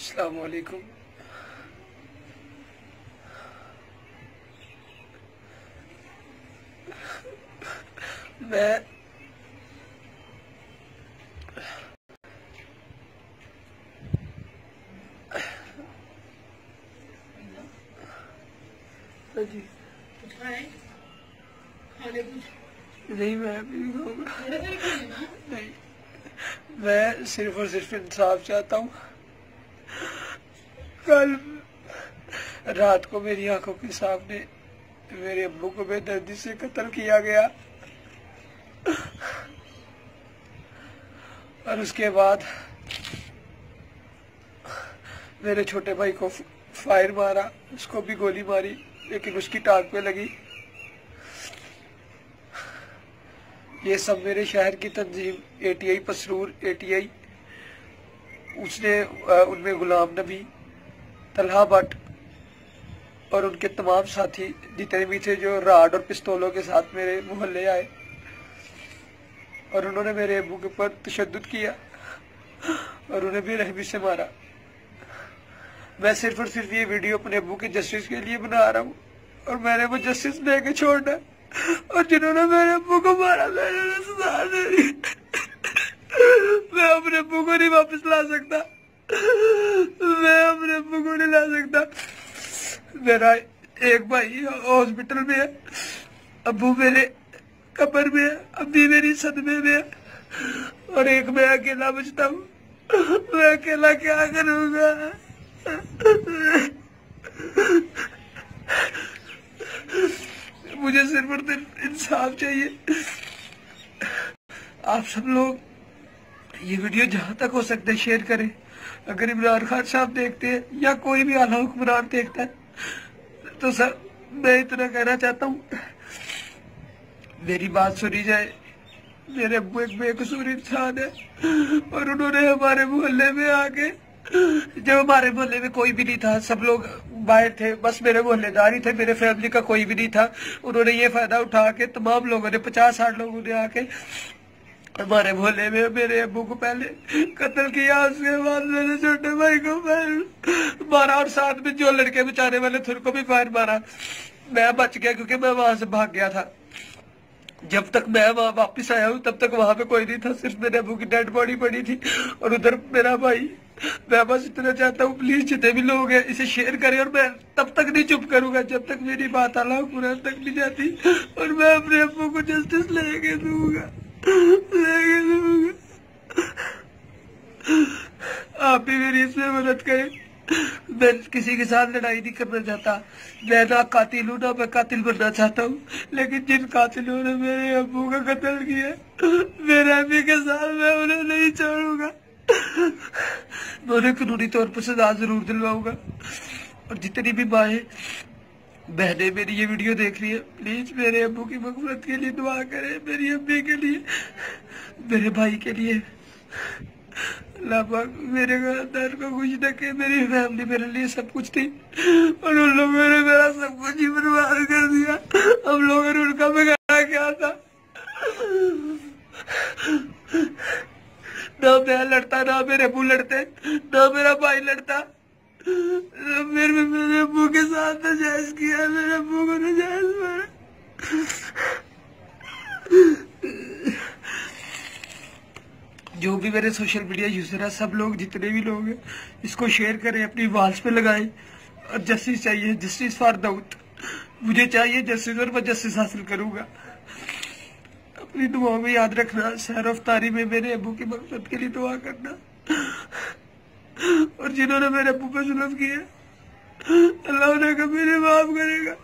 अस्सलाम वालेकुम। मैं जी कुछ खाए खाने कुछ नहीं, मैं अभी नहीं खाऊंगा। नहीं, मैं सिर्फ और सिर्फ इंसाफ चाहता हूँ। कल रात को मेरी आंखों के सामने मेरे अब्बू को बेदर्दी से कत्ल किया गया और उसके बाद मेरे छोटे भाई को फायर मारा, उसको भी गोली मारी लेकिन उसकी टांग पे लगी। ये सब मेरे शहर की तंजीम एटीआई पसरूर एटीआई, उसने उनमें गुलाम नबी, तलहा भट्ट और उनके तमाम साथी जितने भी थे जो राड और पिस्तौलों के साथ मेरे मोहल्ले आए और उन्होंने मेरे अबू के ऊपर तशद्दुद किया और उन्हें बेरहमी से मारा। मैं सिर्फ और सिर्फ ये वीडियो अपने अबू के जस्टिस के लिए बना रहा हूँ और मैंने वो जस्टिस लेके छोड़ना और जिन्होंने मेरे अबू को मारा मैंने सजा दे दी। मैं अपने अबू को नहीं वापस ला सकता, मैं अपने अबू को नहीं ला सकता। मेरा एक भाई हॉस्पिटल में है, अबू मेरे कब्र में है, अम्मी मेरी सदमे में है और एक मैं अकेला बचता हूँ। मैं अकेला क्या करूँगा? मुझे सिर्फ और सिर्फ इंसाफ चाहिए। आप सब लोग ये वीडियो जहां तक हो सकता है शेयर करें। अगर इमरान खान साहब देखते हैं या कोई भी आला हुक्मरान देखता है तो सर मैं इतना कहना चाहता हूँ, मेरी बात सुनी जाए। मेरे अब्बू एक बेकसूर इंसान है और उन्होंने हमारे मोहल्ले में आके, जब हमारे मोहल्ले में कोई भी नहीं था, सब लोग बाहर थे, बस मेरे मोहल्लेदार ही थे, मेरे फैमिली का कोई भी नहीं था, उन्होंने ये फायदा उठा के तमाम लोगों ने 50-60 लोगों ने आके हमारे मोहल्ले में मेरे अब्बू को पहले कत्ल किया। उसके बाद मेरे छोटे भाई को फायर मारा और साथ में जो लड़के बचाने वाले थे उनको भी फायर मारा। मैं बच गया क्योंकि मैं वहां से भाग गया था। जब तक मैं वहां वापस आया हूँ तब तक वहां पे कोई नहीं था, सिर्फ मेरे अबू की डेड बॉडी पड़ी थी और उधर मेरा भाई। मैं बस इतना चाहता हूँ प्लीज जितने भी लोग हैं इसे शेयर करें और मैं तब तक नहीं चुप करूंगा जब तक मेरी बात अल्लाह कुरान तक नहीं जाती और मैं अपने अब्बू को जस्टिस लेके दूंगा। आप भी मेरी इसमें मदद करें। मैं किसी के साथ लड़ाई नहीं करना चाहता, मैं ना कातिल हूँ ना मैं कातिल बनना चाहता हूँ, लेकिन जिन कातिलों ने मेरे अब्बू का कत्ल किया मेरे अम्मी के साथ मैं उन्हें नहीं छोड़ूंगा। मैं उन्हें कानूनी तौर पर सजा जरूर दिलवाऊंगा। और जितनी भी माएँ बहनें मेरी ये वीडियो देख रही है प्लीज मेरे अब्बू की मग़फ़िरत के लिए दुआ करें, मेरी अम्मी के लिए, मेरे भाई के लिए। अल्लाह पाक मेरे घर को खुश रखे। मेरी फैमिली मेरे लिए सब कुछ थी और उन लोगों ने मेरा सब कुछ ही बर्बाद कर दिया। हम लोगों ने उनका बिगाड़ा क्या था? ना मैं लड़ता, ना मेरे अब्बू लड़ते, ना मेरा भाई लड़ता। मेरे अब्बू के साथ नाजायज किया, मेरे अब्बू को नाजायज मारा। जो भी मेरे सोशल मीडिया यूजर है सब लोग जितने भी लोग हैं इसको शेयर करें, अपनी वॉल्स पे लगाएं। और जस्टिस चाहिए, जस्टिस फॉर दाऊद। मुझे चाहिए जस्टिस और मैं जस्टिस हासिल करूंगा। अपनी दुआ में याद रखना, सहर अफ्तारी में मेरे अब्बू की मग़फ़िरत के लिए दुआ करना और जिन्होंने मेरे अब्बू पे जुल्म किया अल्लाह उन्हें कभी नहीं माफ करेगा।